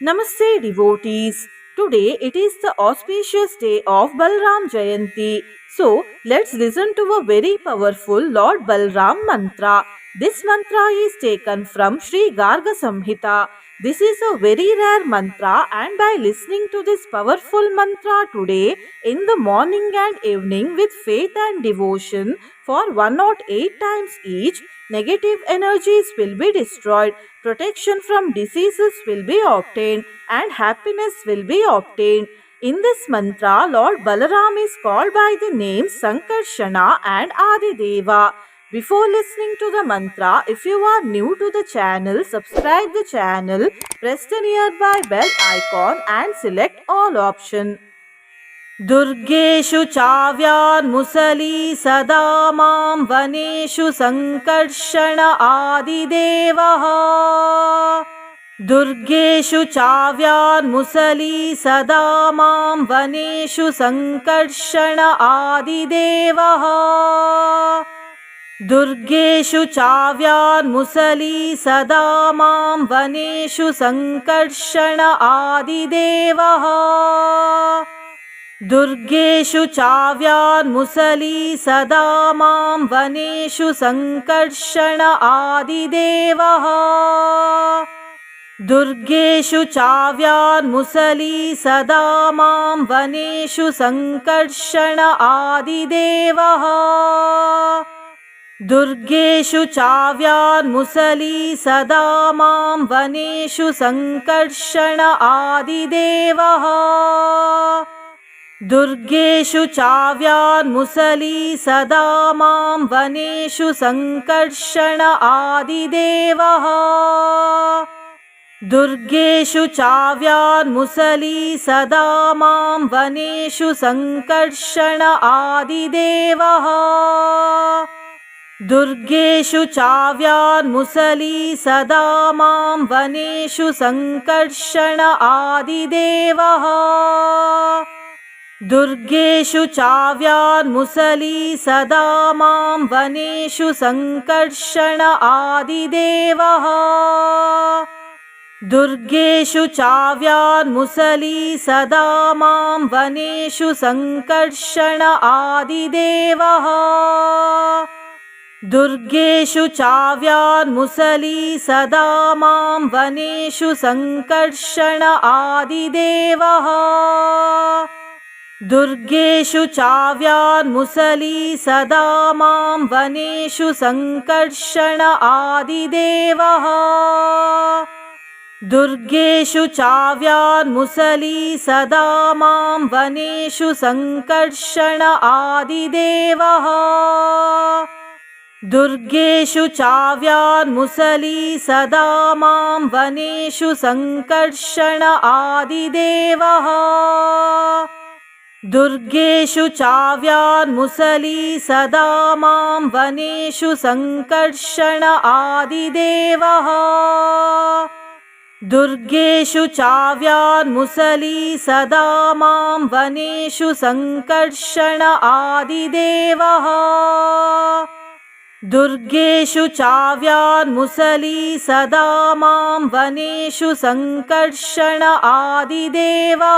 Namaste devotees. Today it is the auspicious day of Balram Jayanti. So let's listen to a very powerful Lord Balram mantra. This mantra is taken from Sri Garga Samhita. This is a very rare mantra, and by listening to this powerful mantra today in the morning and evening with faith and devotion for 108 times each, negative energies will be destroyed, protection from diseases will be obtained, and happiness will be obtained. In this mantra, Lord Balaram is called by the names Sankarshana and Adideva. Before listening to the mantra, if you are new to the channel, subscribe the channel, press the nearby bell icon and select all option. दुर्गेषु चाव्यान्मुसली सदा मां वनेषु सङ्कर्षण आदिदेवः दुर्गेषु चाव्यान्मुसली सदा मां वनेषु सङ्कर्षण आदिदेवः दुर्गेषु चाव्यान्मुसली सदा मां वनेषु सङ्कर्षण आदिदेवः दुर्गेषु चाव्यान्मुसली सदा मां वनेषु सङ्कर्षण आदिदेवः दुर्गेषु चाव्यान्मुसली सदा मां वनेषु सङ्कर्षण आदिदेवः दुर्गेषु चाव्यान्मुसली सदा मां वनेषु सङ्कर्षण आदिदेवः दुर्गेषु चाव्यान्मुसली सदा मां वनेषु सङ्कर्षण आदिदेवः दुर्गेषु चाव्यान्मुसली सदा मां वनेषु सङ्कर्षण आदिदेवः दुर्गेषु चाव्यान्मुसली सदा मां वनेषु सङ्कर्षण आदिदेवः दुर्गेषु चाव्यान्मुसली सदा मां वनेषु सङ्कर्षण आदिदेवः दुर्गेषु चाव्यान्मुसली सदा मां वनेषु सङ्कर्षण आदिदेवः दुर्गेषु चाव्यान्मुसली सदा मां वनेषु सङ्कर्षण आदिदेवः दुर्गेषु चाव्यान्मुसली सदा मां वनेषु सङ्कर्षण आदिदेवः दुर्गेषु चाव्यान्मुसली सदा मां वनेषु सङ्कर्षण आदिदेवः दुर्गेषु चाव्यान्मुसली सदा मां वनेषु सङ्कर्षण आदिदेवः दुर्गेषु चाव्यान्मुसली सदा मां वनेषु सङ्कर्षण आदिदेवः दुर्गेषु चाव्यान्मुसली सदा मां वनेषु सङ्कर्षण आदिदेवः दुर्गेषु चाव्यान्मुसली सदा मां वनेषु सङ्कर्षण आदिदेवः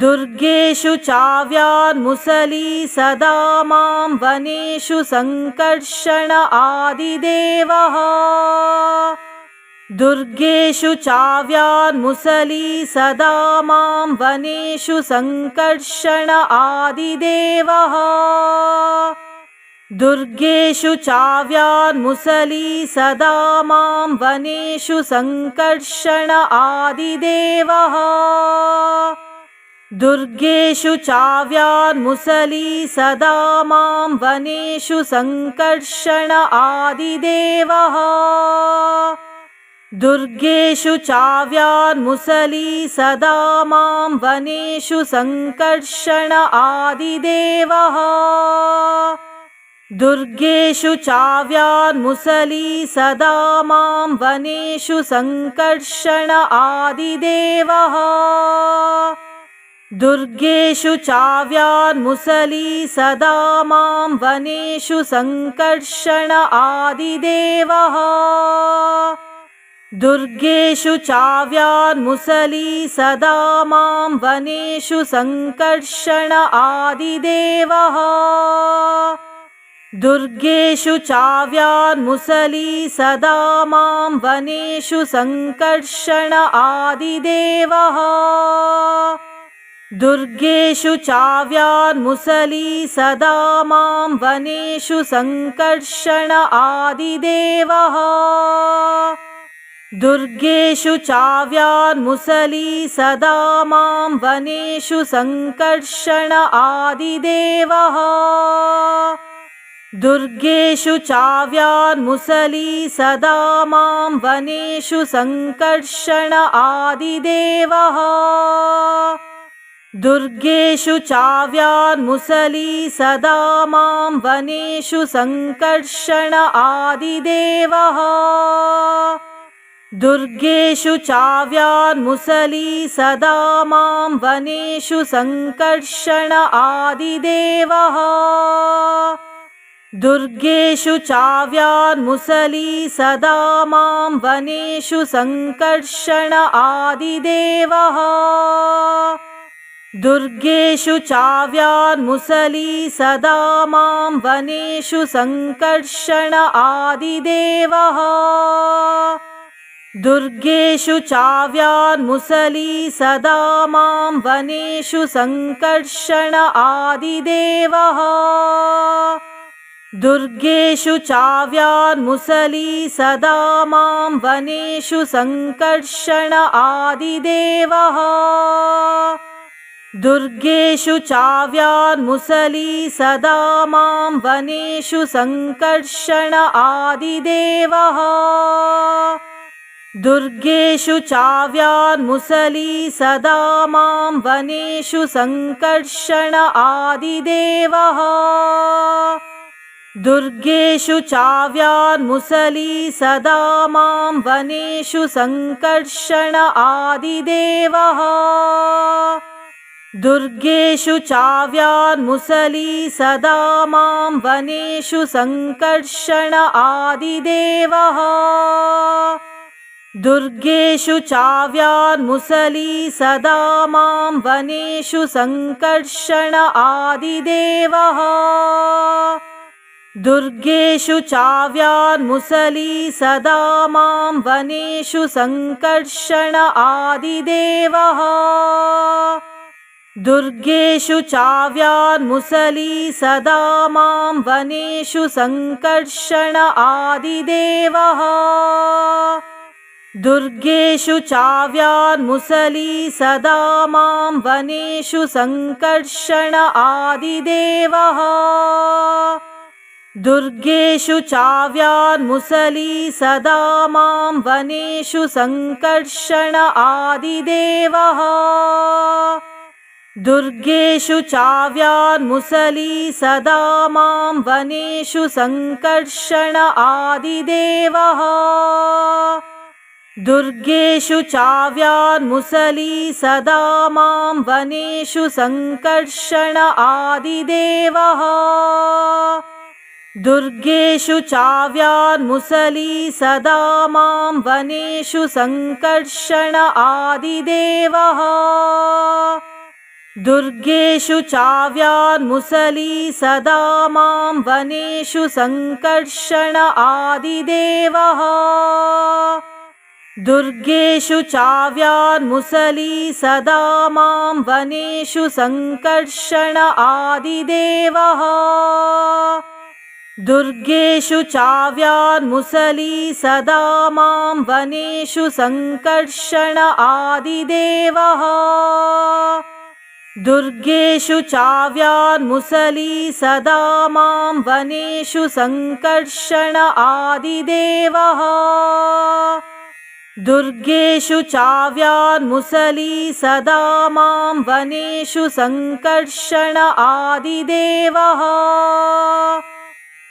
दुर्गेषु चाव्यान्मुसली सदा मां वनेषु सङ्कर्षण आदिदेवः दुर्गेषु चाव्यान्मुसली सदा मां वनेषु सङ्कर्षण आदिदेवः दुर्गेषु चाव्यान्मुसली सदा मां वनेषु सङ्कर्षण आदिदेवः दुर्गेषु चाव्यान्मुसली सदा मां वनेषु सङ्कर्षण आदिदेवः दुर्गेषु चाव्यान्मुसली सदा मां वनेषु सङ्कर्षण आदिदेवः दुर्गेषु चाव्यान्मुसली सदा मां वनेषु सङ्कर्षण आदिदेवः दुर्गेषु चाव्यान्मुसली सदा मां वनेषु सङ्कर्षण आदिदेवः दुर्गेषु चाव्यान्मुसली सदा मां वनेषु सङ्कर्षण आदिदेवः दुर्गेषु चाव्यान्मुसली सदा मां वनेषु सङ्कर्षण आदिदेवः दुर्गेषु चाव्यान्मुसली सदा मां वनेषु सङ्कर्षण आदिदेवः दुर्गेषु चाव्यान्मुसली सदा मां वनेषु सङ्कर्षण आदिदेवः दुर्गेषु चाव्यान्मुसली सदा मां वनेषु सङ्कर्षण आदिदेवः दुर्गेषु चाव्यान्मुसली सदा मां वनेषु सङ्कर्षण आदिदेवः दुर्गेषु चाव्यान्मुसली सदा मां वनेषु सङ्कर्षण आदिदेवः दुर्गेषु चाव्यान्मुसली सदा मां वनेषु सङ्कर्षण आदिदेवः दुर्गेषु चाव्यान्मुसली सदा मां वनेषु सङ्कर्षण आदिदेवः दुर्गेषु चाव्यान्मुसली सदा मां वनेषु सङ्कर्षण आदिदेवः दुर्गेषु चाव्यान्मुसली सदा मां वनेषु सङ्कर्षण आदिदेवः दुर्गेषु चाव्यान्मुसली सदा मां वनेषु सङ्कर्षण आदिदेवः दुर्गेषु चाव्यान्मुसली सदा मां वनेषु सङ्कर्षण आदिदेवः दुर्गेषु चाव्यान्मुसली सदा मां वनेषु सङ्कर्षण आदिदेवः दुर्गेषु चाव्यान्मुसली सदा मां वनेषु सङ्कर्षण आदिदेवः दुर्गेषु चाव्यान्मुसली सदा मां वनेषु सङ्कर्षण आदिदेवः दुर्गेषु चाव्यान्मुसली सदा मां वनेषु सङ्कर्षण आदिदेवः दुर्गेषु चाव्यान्मुसली सदा मां वनेषु सङ्कर्षण आदिदेवः दुर्गेषु चाव्यान्मुसली सदा मां वनेषु सङ्कर्षण आदिदेवः दुर्गेषु चाव्यान्मुसली सदा मां वनेषु सङ्कर्षण आदिदेवः दुर्गेषु चाव्यान्मुसली सदा मां वनेषु सङ्कर्षण आदिदेवः दुर्गेषु चाव्यान्मुसली सदा मां वनेषु सङ्कर्षण आदिदेवः दुर्गेषु चाव्यान्मुसली सदा मां वनेषु सङ्कर्षण आदिदेवः दुर्गेषु चाव्यान्मुसली सदा मां वनेषु सङ्कर्षण आदिदेवः दुर्गेषु चाव्यान्मुसली सदा मां वनेषु सङ्कर्षण आदिदेवः दुर्गेषु चाव्यान्मुसली सदा मां वनेषु सङ्कर्षण आदिदेवः दुर्गेषु चाव्यान्मुसली सदा मां वनेषु सङ्कर्षण आदिदेवः दुर्गेषु चाव्यान्मुसली सदा मां वनेषु सङ्कर्षण आदिदेवः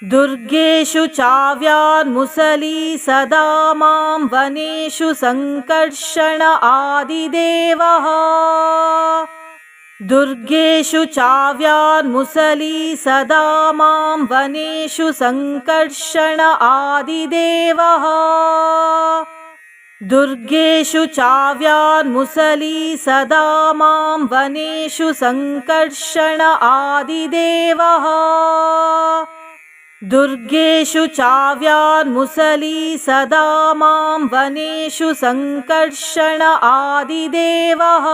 दुर्गेषु चाव्यान्मुसली सदा मां वनेषु सङ्कर्षण आदिदेवः दुर्गेषु चाव्यान्मुसली सदा मां वनेषु सङ्कर्षण आदिदेवः दुर्गेषु चाव्यान्मुसली सदा मां वनेषु सङ्कर्षण आदिदेवः दुर्गेषु चाव्यान्मुसली सदा मां वनेषु सङ्कर्षण आदिदेवः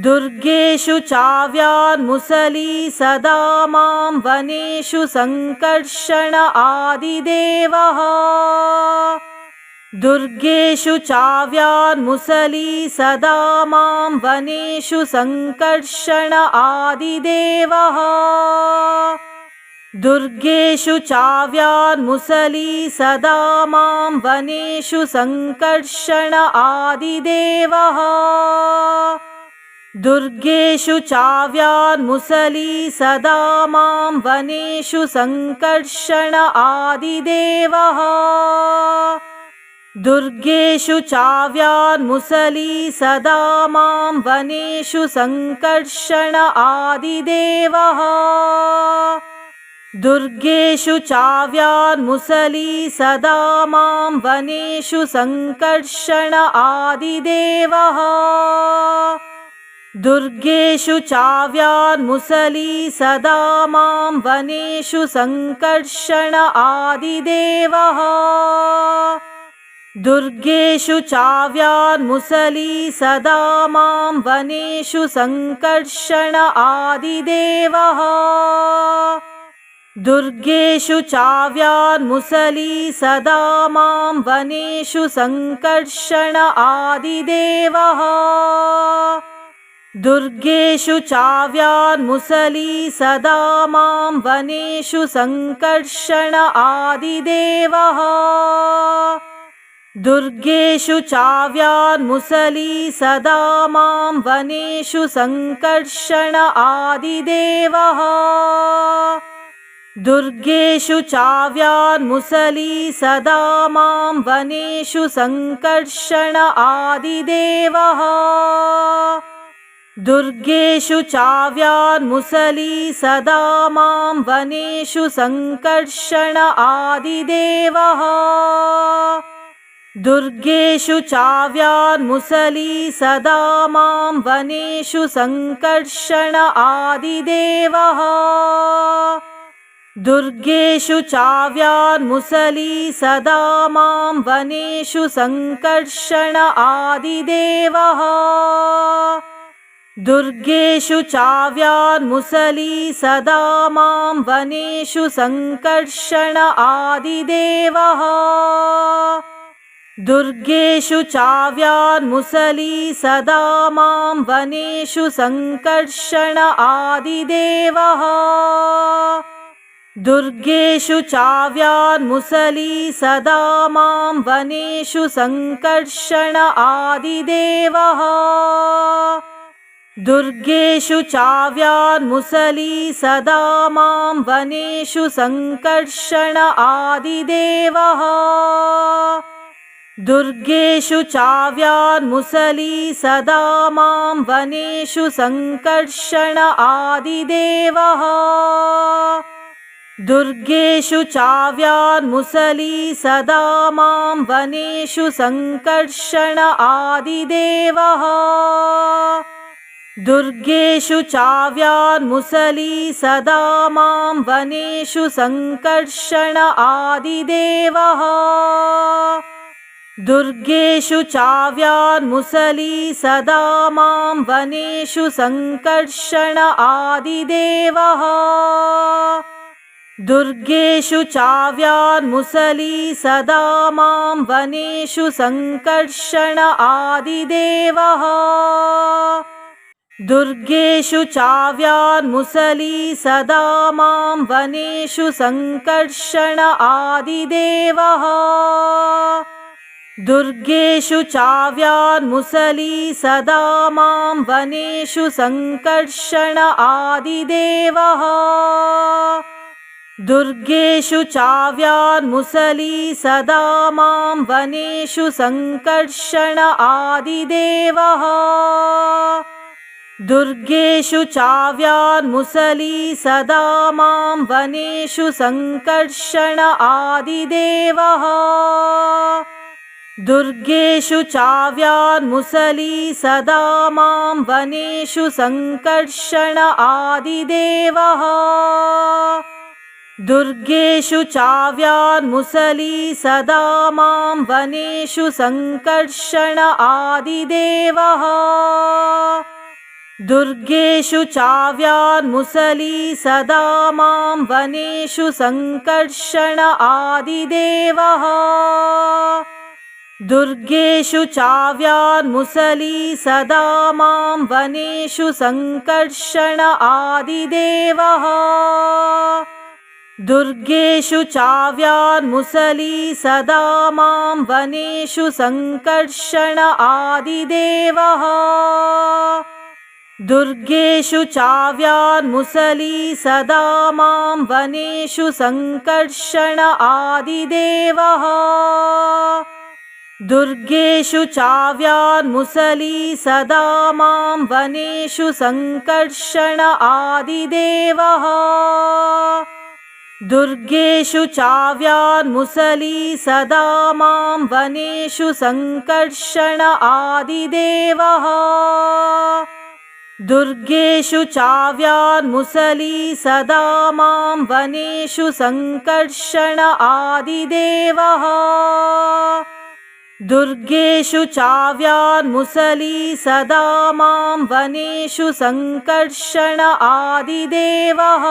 दुर्गेषु चाव्यान्मुसली सदा मां वनेषु सङ्कर्षण आदिदेवः दुर्गेषु चाव्यान्मुसली सदा मां वनेषु सङ्कर्षण आदिदेवः दुर्गेषु चाव्यान्मुसली सदा मां वनेषु सङ्कर्षण आदिदेवः दुर्गेषु चाव्यान्मुसली सदा मां वनेषु सङ्कर्षण आदिदेवः दुर्गेषु चाव्यान्मुसली सदा मां वनेषु सङ्कर्षण आदिदेवः दुर्गेषु चाव्यान्मुसली सदा मां वनेषु सङ्कर्षण आदिदेवः दुर्गेषु चाव्यान्मुसली सदा मां वनेषु सङ्कर्षण आदिदेवः दुर्गेषु चाव्यान्मुसली सदा मां वनेषु सङ्कर्षण आदिदेवः दुर्गेषु चाव्यान्मुसली सदा मां वनेषु सङ्कर्षण आदिदेवः दुर्गेषु चाव्यान्मुसली सदा मां वनेषु सङ्कर्षण आदिदेवः दुर्गेषु चाव्यान्मुसली सदा मां वनेषु सङ्कर्षण आदिदेवः दुर्गेषु चाव्यान्मुसली सदा मां वनेषु सङ्कर्षण आदिदेवः दुर्गेषु चाव्यान्मुसली सदा मां वनेषु सङ्कर्षण आदिदेवः दुर्गेषु चाव्यान्मुसली सदा मां वनेषु सङ्कर्षण आदिदेवः दुर्गेषु चाव्यान्मुसली सदा मां वनेषु सङ्कर्षण आदिदेवः दुर्गेषु चाव्यान्मुसली सदा मां वनेषु सङ्कर्षण आदिदेवः दुर्गेषु चाव्यान्मुसली सदा मां वनेषु सङ्कर्षण आदिदेवः दुर्गेषु चाव्यान्मुसली सदा मां वनेषु सङ्कर्षण आदिदेवः दुर्गेषु चाव्यान्मुसली सदा मां वनेषु सङ्कर्षण आदिदेवः दुर्गेषु चाव्यान्मुसली सदा मां वनेषु सङ्कर्षण आदिदेवः दुर्गेषु चाव्यान्मुसली सदा मां वनेषु सङ्कर्षण आदिदेवः दुर्गेषु चाव्यान्मुसली सदा मां वनेषु सङ्कर्षण आदिदेवः दुर्गेषु चाव्यान्मुसली सदा मां वनेषु सङ्कर्षण आदिदेवः दुर्गेषु चाव्यान्मुसली सदा मां वनेषु सङ्कर्षण आदिदेवः दुर्गेषु चाव्यान्मुसली सदा मां वनेषु सङ्कर्षण आदिदेवः दुर्गेषु चाव्यान्मुसली सदा मां वनेषु सङ्कर्षण आदिदेवः दुर्गेषु चाव्यान्मुसली सदा मां वनेषु सङ्कर्षण आदिदेवः दुर्गेषु चाव्यान्मुसली सदा मां वनेषु सङ्कर्षण आदिदेवः दुर्गेषु चाव्यान्मुसली सदा मां वनेषु सङ्कर्षण आदिदेवः दुर्गेषु चाव्यान्मुसली सदा मां वनेषु सङ्कर्षण आदिदेवः दुर्गेषु चाव्यान्मुसली सदा मां वनेषु सङ्कर्षण आदिदेवः दुर्गेषु चाव्यान्मुसली सदा मां वनेषु सङ्कर्षण आदिदेवः दुर्गेषु चाव्यान्मुसली सदा मां वनेषु सङ्कर्षण आदिदेवः दुर्गेषु चाव्यान्मुसली सदा मां वनेषु सङ्कर्षण आदिदेवः दुर्गेषु चाव्यान्मुसली सदा मां वनेषु सङ्कर्षण आदिदेवः दुर्गेषु चाव्यान्मुसली सदा मां वनेषु सङ्कर्षण आदिदेवः दुर्गेषु चाव्यान्मुसली सदा मां वनेषु सङ्कर्षण आदिदेवः दुर्गेषु चाव्यान्मुसली सदा मां वनेषु सङ्कर्षण आदिदेवः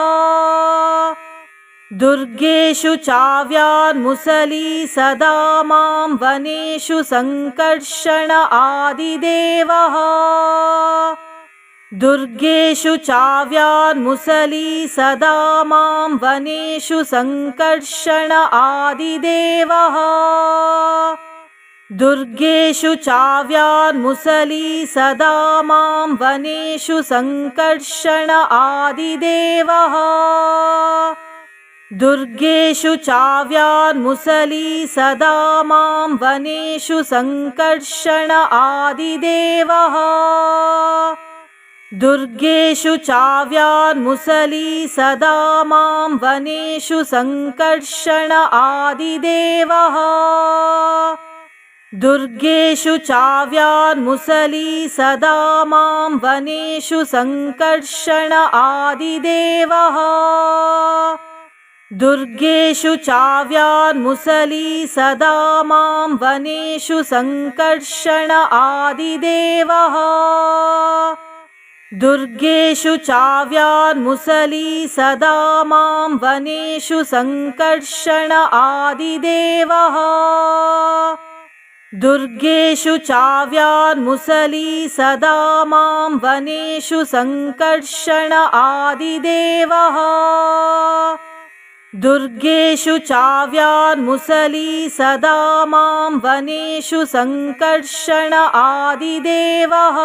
दुर्गेषु चाव्यान्मुसली सदा मां वनेषु सङ्कर्षण आदिदेवः दुर्गेषु चाव्यान्मुसली सदा मां वनेषु सङ्कर्षण आदिदेवः दुर्गेषु चाव्यान्मुसली सदा मां वनेषु सङ्कर्षण आदिदेवः दुर्गेषु चाव्यान्मुसली सदा मां वनेषु सङ्कर्षण आदिदेवः दुर्गेषु चाव्यान्मुसली सदा मां वनेषु सङ्कर्षण आदिदेवः दुर्गेषु चाव्यान्मुसली सदा मां वनेषु सङ्कर्षण आदिदेवः दुर्गेषु चाव्यान्मुसली सदा मां वनेषु सङ्कर्षण आदिदेवः दुर्गेषु चाव्यान्मुसली सदा मां वनेषु सङ्कर्षण आदिदेवः दुर्गेषु चाव्यान्मुसली सदा मां वनेषु सङ्कर्षण आदिदेवः दुर्गेषु चाव्यान्मुसली सदा मां वनेषु सङ्कर्षण आदिदेवः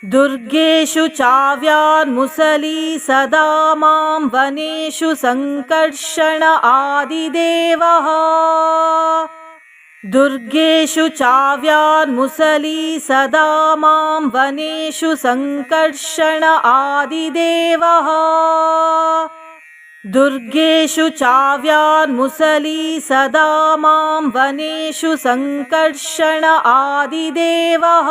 दुर्गेषु चाव्यान्मुसली सदा मां वनेषु सङ्कर्षण आदिदेवः दुर्गेषु चाव्यान्मुसली सदा मां वनेषु सङ्कर्षण आदिदेवः दुर्गेषु चाव्यान्मुसली सदा मां वनेषु सङ्कर्षण आदिदेवः